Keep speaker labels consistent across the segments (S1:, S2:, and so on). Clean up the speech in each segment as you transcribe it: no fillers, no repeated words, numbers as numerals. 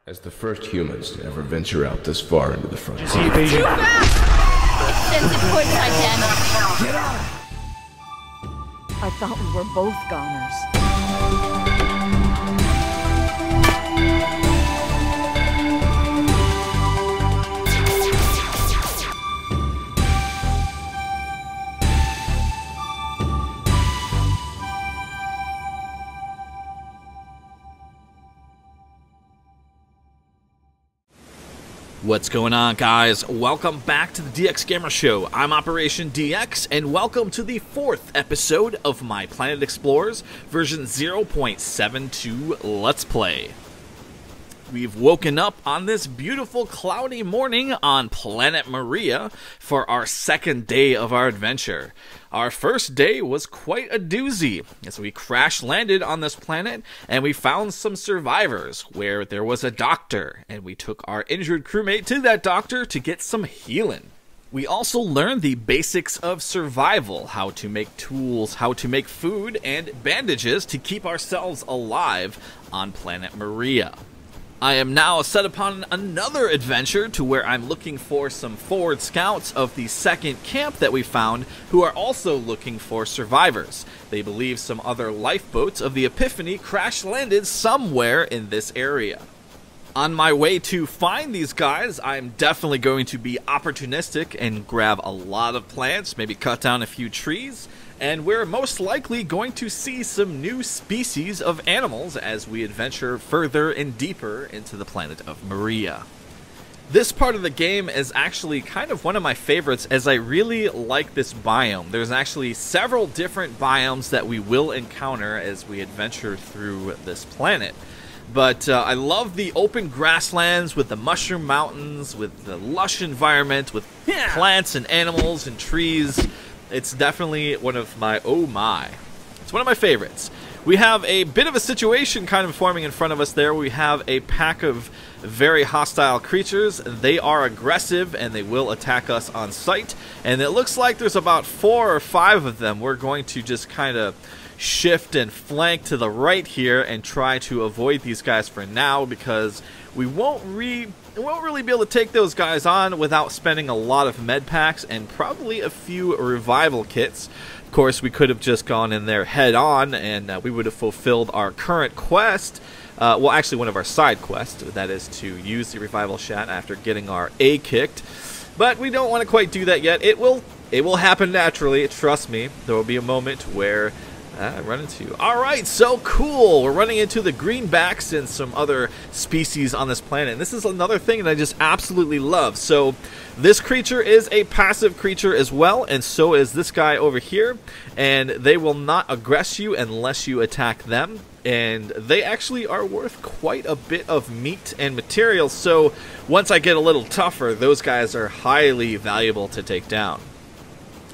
S1: As the first humans to ever venture out this far into the frontier.
S2: Too fast! Sensitive poison damage.
S1: Get out!
S3: I thought we were both goners.
S4: What's going on, guys? Welcome back to the DX Gamer Show. I'm Operation DX, and welcome to the 4th episode of my Planet Explorers version 0.72 Let's Play. We've woken up on this beautiful cloudy morning on Planet Maria for our second day of our adventure. Our first day was quite a doozy, as we crash-landed on this planet, and we found some survivors, where there was a doctor, and we took our injured crewmate to that doctor to get some healing. We also learned the basics of survival, how to make tools, how to make food, and bandages to keep ourselves alive on Planet Maria. I am now set upon another adventure to where I'm looking for some forward scouts of the second camp that we found who are also looking for survivors. They believe some other lifeboats of the Epiphany crash-landed somewhere in this area. On my way to find these guys, I'm definitely going to be opportunistic and grab a lot of plants, maybe cut down a few trees, and we're most likely going to see some new species of animals as we adventure further and deeper into the planet of Maria. This part of the game is actually kind of one of my favorites, as I really like this biome. There's actually several different biomes that we will encounter as we adventure through this planet. But I love the open grasslands with the mushroom mountains, with the lush environment, with plants and animals and trees. It's definitely one of my, it's one of my favorites. We have a bit of a situation kind of forming in front of us there. We have a pack of very hostile creatures. They are aggressive and they will attack us on sight. And it looks like there's about 4 or 5 of them. We're going to just kind of shift and flank to the right here and try to avoid these guys for now, because we won't really be able to take those guys on without spending a lot of med packs and probably a few revival kits. Of course, we could have just gone in there head on and we would have fulfilled our current quest. Well, actually one of our side quests, that is to use the revival shot after getting our A kicked. But we don't want to quite do that yet. It will happen naturally, trust me. There will be a moment where run into. Alright, so cool. We're running into the greenbacks and some other species on this planet. And this is another thing that I just absolutely love. So this creature is a passive creature as well, and so is this guy over here. And they will not aggress you unless you attack them. And they actually are worth quite a bit of meat and materials. So once I get a little tougher, those guys are highly valuable to take down.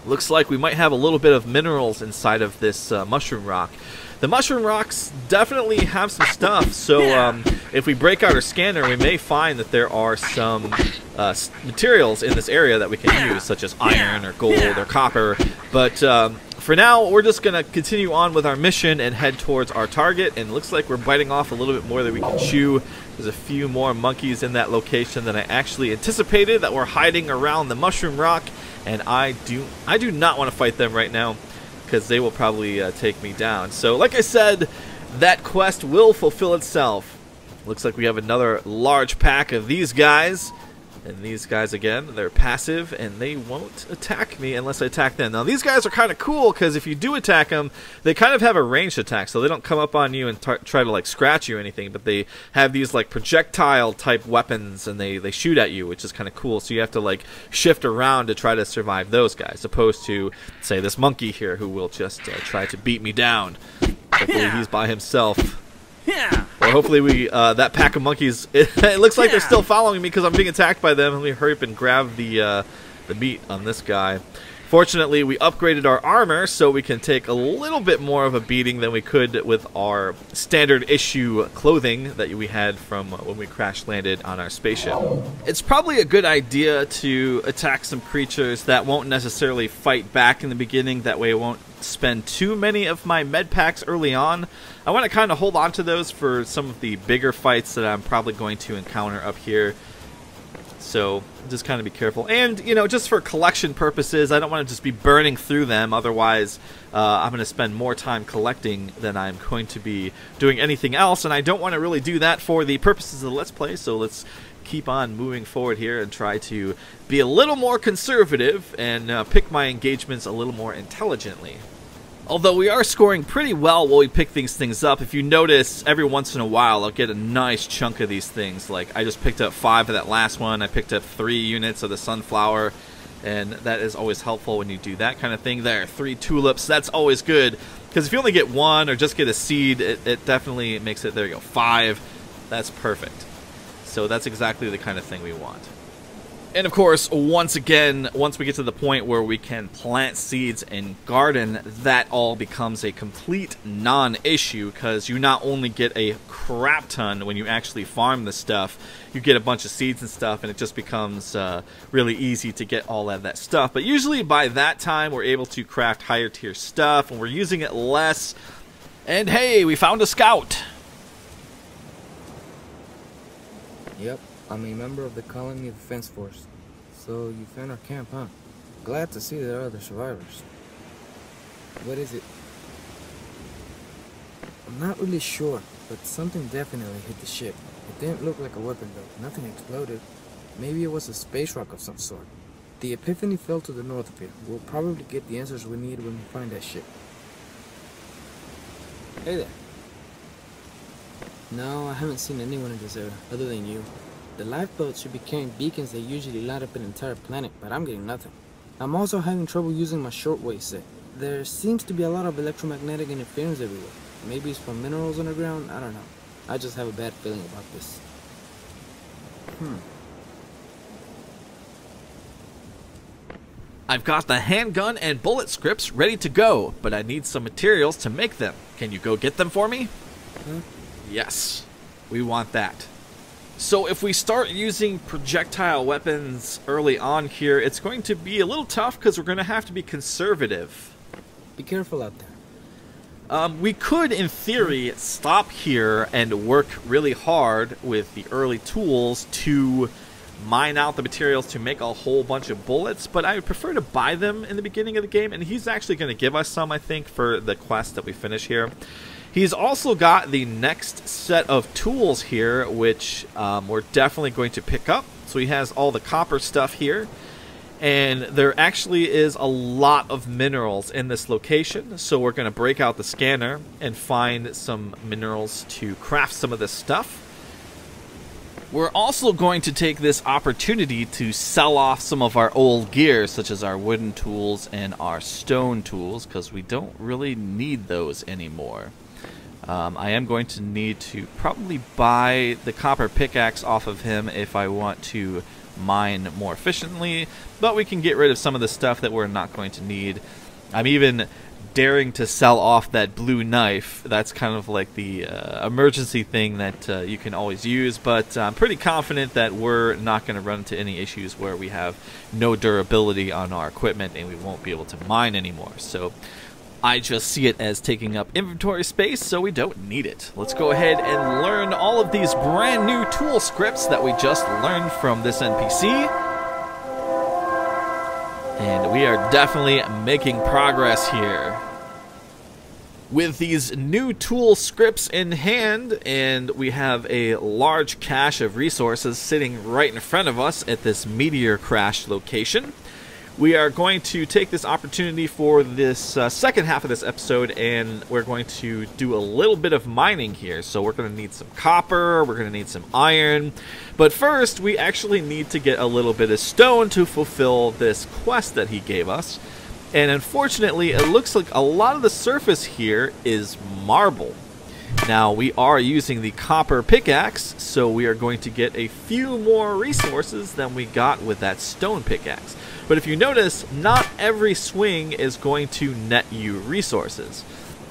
S4: Looks like we might have a little bit of minerals inside of this mushroom rock. The mushroom rocks definitely have some stuff, so if we break out our scanner, we may find that there are some materials in this area that we can use, such as iron or gold or copper. But for now, we're just going to continue on with our mission and head towards our target. And it looks like we're biting off a little bit more than we can chew. There's a few more monkeys in that location than I actually anticipated that were hiding around the mushroom rock. And I do not want to fight them right now, because they will probably take me down. So like I said, that quest will fulfill itself. Looks like we have another large pack of these guys. And these guys, again, they're passive, and they won't attack me unless I attack them. Now, these guys are kind of cool, because if you do attack them, they kind of have a ranged attack, so they don't come up on you and try to, like, scratch you or anything, but they have these, like, projectile-type weapons, and they shoot at you, which is kind of cool. So you have to, like, shift around to try to survive those guys, opposed to, say, this monkey here, who will just try to beat me down. Hopefully he's by himself. Or hopefully we, that pack of monkeys, it looks like they're still following me because I'm being attacked by them. Let me hurry up and grab the meat on this guy. Fortunately, we upgraded our armor so we can take a little bit more of a beating than we could with our standard issue clothing that we had from when we crash landed on our spaceship. It's probably a good idea to attack some creatures that won't necessarily fight back in the beginning. That way it won't spend too many of my med packs early on. I want to kind of hold on to those for some of the bigger fights that I'm probably going to encounter up here. So just kind of be careful. And, you know, just for collection purposes, I don't want to just be burning through them. Otherwise, I'm going to spend more time collecting than I'm going to be doing anything else. And I don't want to really do that for the purposes of the Let's Play. So let's keep on moving forward here and try to be a little more conservative and pick my engagements a little more intelligently. Although we are scoring pretty well while we pick these things up. If you notice, every once in a while I'll get a nice chunk of these things. Like I just picked up 5 of that last one. I picked up 3 units of the sunflower, and that is always helpful when you do that kind of thing. There, 3 tulips. That's always good, because if you only get 1 or just get a seed, it definitely makes it. There you go, 5. That's perfect. So that's exactly the kind of thing we want. And of course, once again, once we get to the point where we can plant seeds and garden, that all becomes a complete non-issue, because you not only get a crap ton when you actually farm the stuff, you get a bunch of seeds and stuff, and it just becomes really easy to get all of that stuff. But usually by that time, we're able to craft higher tier stuff, and we're using it less. And hey, we found a scout!
S5: Yep, I'm a member of the Colony Defense Force. So you found our camp, huh? Glad to see there are other survivors. What is it? I'm not really sure, but something definitely hit the ship. It didn't look like a weapon though. Nothing exploded. Maybe it was a space rock of some sort. The Epiphany fell to the north of here. We'll probably get the answers we need when we find that ship. Hey there. No, I haven't seen anyone in this area, other than you. The lifeboats should be carrying beacons that usually light up an entire planet, but I'm getting nothing. I'm also having trouble using my shortwave set. There seems to be a lot of electromagnetic interference everywhere. Maybe it's from minerals underground, I don't know. I just have a bad feeling about this.
S4: I've got the handgun and bullet scripts ready to go, but I need some materials to make them. Can you go get them for me?
S5: Huh?
S4: Yes, we want that. So if we start using projectile weapons early on here, it's going to be a little tough because we're going to have to be conservative.
S5: Be careful out there.
S4: We could, in theory, stop here and work really hard with the early tools to mine out the materials to make a whole bunch of bullets, but I would prefer to buy them in the beginning of the game, and he's actually going to give us some, I think, for the quest that we finish here. He's also got the next set of tools here, which we're definitely going to pick up. So he has all the copper stuff here, and there actually is a lot of minerals in this location, so we're going to break out the scanner and find some minerals to craft some of this stuff. We're also going to take this opportunity to sell off some of our old gear, such as our wooden tools and our stone tools, because we don't really need those anymore. I am going to need to probably buy the copper pickaxe off of him if I want to mine more efficiently, but we can get rid of some of the stuff that we're not going to need. I'm even daring to sell off that blue knife. That's kind of like the emergency thing that you can always use, but I'm pretty confident that we're not going to run into any issues where we have no durability on our equipment and we won't be able to mine anymore. So I just see it as taking up inventory space, so we don't need it. Let's go ahead and learn all of these brand new tool scripts that we just learned from this NPC. And we are definitely making progress here. With these new tool scripts in hand, and we have a large cache of resources sitting right in front of us at this meteor crash location, we are going to take this opportunity for this second half of this episode, and we're going to do a little bit of mining here. So we're going to need some copper, we're going to need some iron, but first we actually need to get a little bit of stone to fulfill this quest that he gave us. And unfortunately, it looks like a lot of the surface here is marble. Now, we are using the copper pickaxe, so we are going to get a few more resources than we got with that stone pickaxe. But if you notice, not every swing is going to net you resources.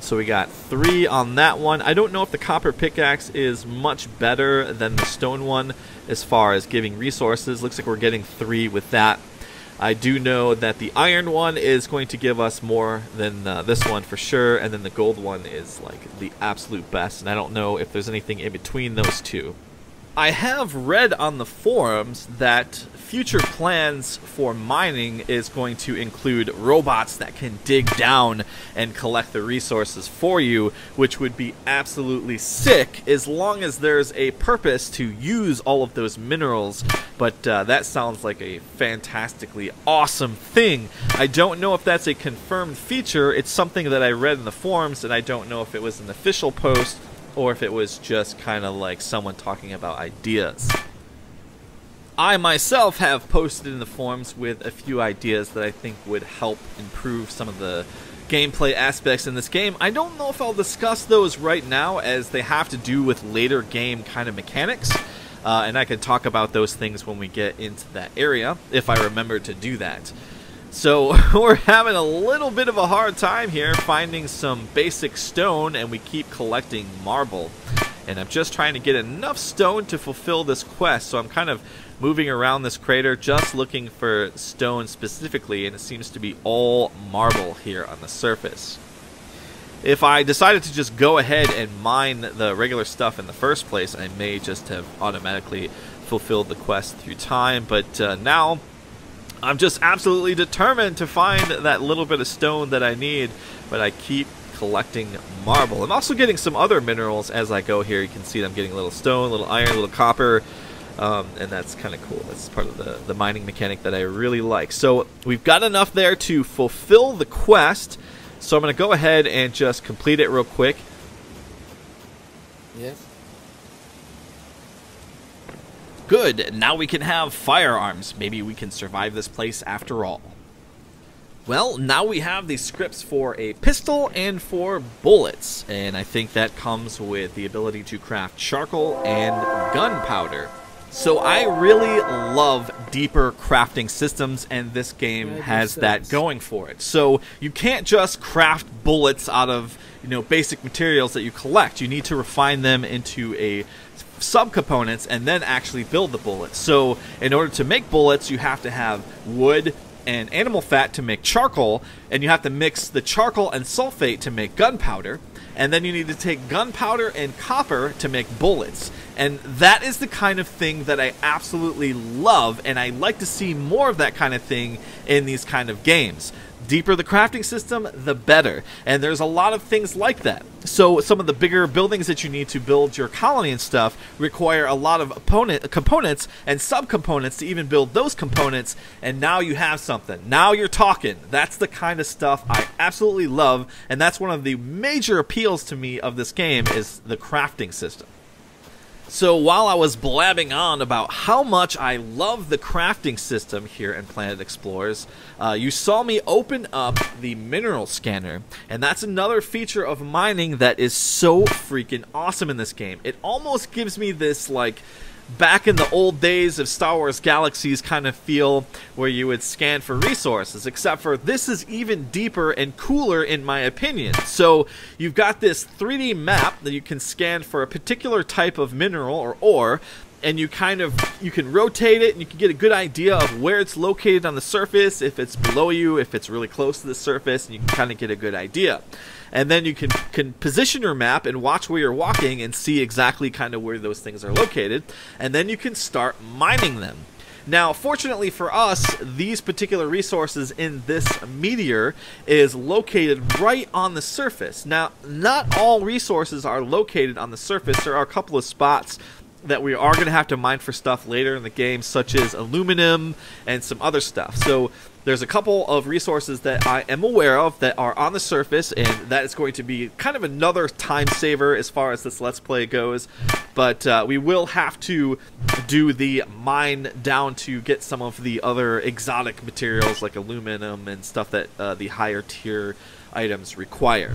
S4: So we got 3 on that one. I don't know if the copper pickaxe is much better than the stone one as far as giving resources. Looks like we're getting 3 with that. I do know that the iron one is going to give us more than this one for sure, and then the gold one is like the absolute best, and I don't know if there's anything in between those two. I have read on the forums that future plans for mining is going to include robots that can dig down and collect the resources for you, which would be absolutely sick as long as there's a purpose to use all of those minerals. But that sounds like a fantastically awesome thing. I don't know if that's a confirmed feature. It's something that I read in the forums, and I don't know if it was an official post or if it was just kind of like someone talking about ideas. I myself have posted in the forums with a few ideas that I think would help improve some of the gameplay aspects in this game. I don't know if I'll discuss those right now, as they have to do with later game kind of mechanics, and I can talk about those things when we get into that area, if I remember to do that. So we're having a little bit of a hard time here finding some basic stone, and we keep collecting marble. And I'm just trying to get enough stone to fulfill this quest, so I'm kind of moving around this crater just looking for stone specifically, and it seems to be all marble here on the surface. If I decided to just go ahead and mine the regular stuff in the first place, I may just have automatically fulfilled the quest through time, but now I'm just absolutely determined to find that little bit of stone that I need, but I keep collecting marble. I'm also getting some other minerals as I go here. You can see that I'm getting a little stone, a little iron, a little copper, and that's kind of cool. That's part of the mining mechanic that I really like. So we've got enough there to fulfill the quest, so I'm going to go ahead and just complete it real quick.
S5: Yes.
S4: Good, now we can have firearms. Maybe we can survive this place after all. Well, now we have the scripts for a pistol and for bullets, and I think that comes with the ability to craft charcoal and gunpowder. So I really love deeper crafting systems, and this game has that going for it. So you can't just craft bullets out of, basic materials that you collect. You need to refine them into a subcomponents and then actually build the bullets. So in order to make bullets, you have to have wood and animal fat to make charcoal, and you have to mix the charcoal and sulfate to make gunpowder, and then you need to take gunpowder and copper to make bullets. And that is the kind of thing that I absolutely love, and I like to see more of that kind of thing in these kind of games. Deeper the crafting system, the better. And there's a lot of things like that. So some of the bigger buildings that you need to build your colony and stuff require a lot of components and subcomponents to even build those components, and now you have something. Now you're talking. That's the kind of stuff I absolutely love, and that's one of the major appeals to me of this game, is the crafting system. So while I was blabbing on about how much I love the crafting system here in Planet Explorers, you saw me open up the mineral scanner, and that's another feature of mining that is so freaking awesome in this game. It almost gives me this, like, back in the old days of Star Wars Galaxies kind of feel, where you would scan for resources, except for this is even deeper and cooler in my opinion. So you've got this 3D map that you can scan for a particular type of mineral or ore, and you can rotate it, and you can get a good idea of where it's located on the surface, if it's below you, if it's really close to the surface, and you can kind of get a good idea. And then you can position your map and watch where you're walking and see exactly kind of where those things are located, and then you can start mining them. Now, fortunately for us, these particular resources in this meteor is located right on the surface. Now, not all resources are located on the surface. There are a couple of spots that we are going to have to mine for stuff later in the game, such as aluminum and some other stuff. So there's a couple of resources that I am aware of that are on the surface, and that is going to be kind of another time saver as far as this Let's Play goes. But we will have to do the mine down to get some of the other exotic materials like aluminum and stuff that the higher tier items require.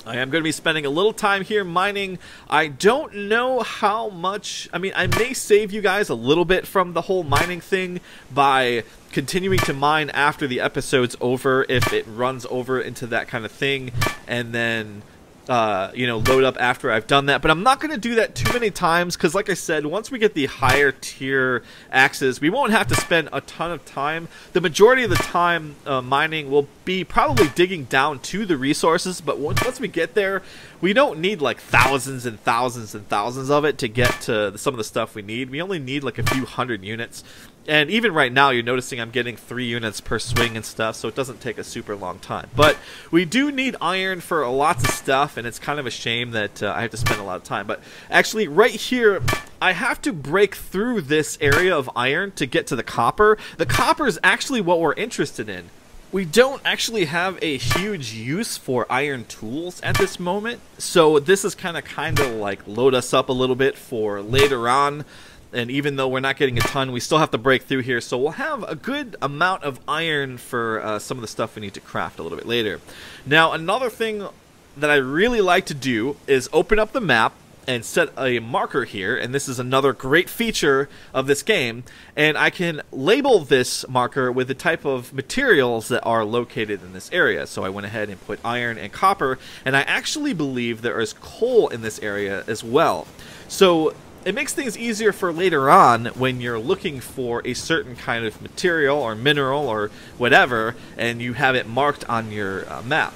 S4: I am going to be spending a little time here mining. I don't know how much. I mean, I may save you guys a little bit from the whole mining thing by continuing to mine after the episode's over, if it runs over into that kind of thing, and then load up after I've done that. But I'm not going to do that too many times because, like I said, once we get the higher tier axes, we won't have to spend a ton of time. The majority of the time mining will be probably digging down to the resources, but once we get there, we don't need like thousands and thousands and thousands of it to get to some of the stuff we need. We only need like a few hundred units. And even right now, you're noticing I'm getting 3 units per swing and stuff, so it doesn't take a super long time. But we do need iron for lots of stuff, and it's kind of a shame that I have to spend a lot of time. But actually, right here, I have to break through this area of iron to get to the copper. The copper is actually what we're interested in. We don't actually have a huge use for iron tools at this moment, so this is kind of like load us up a little bit for later on. And even though we're not getting a ton, we still have to break through here. So we'll have a good amount of iron for some of the stuff we need to craft a little bit later. Now, another thing that I really like to do is open up the map and set a marker here. And this is another great feature of this game. And I can label this marker with the type of materials that are located in this area. So I went ahead and put iron and copper. And I actually believe there is coal in this area as well. So it makes things easier for later on when you're looking for a certain kind of material or mineral or whatever, and you have it marked on your map.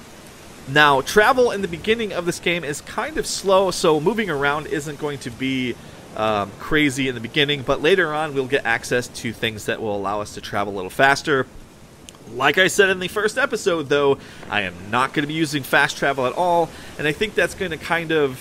S4: Now, travel in the beginning of this game is kind of slow, so moving around isn't going to be crazy in the beginning, but later on we'll get access to things that will allow us to travel a little faster. Like I said in the first episode, though, I am not going to be using fast travel at all, and I think that's going to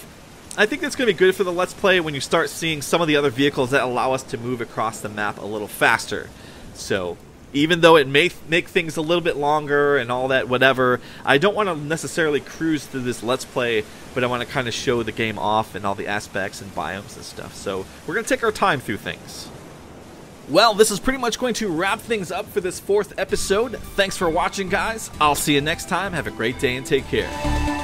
S4: I think that's going to be good for the Let's Play when you start seeing some of the other vehicles that allow us to move across the map a little faster. So, even though it may make things a little bit longer and all that, whatever, I don't want to necessarily cruise through this Let's Play, but I want to kind of show the game off and all the aspects and biomes and stuff. So, we're going to take our time through things. Well, this is pretty much going to wrap things up for this 4th episode. Thanks for watching, guys. I'll see you next time. Have a great day and take care.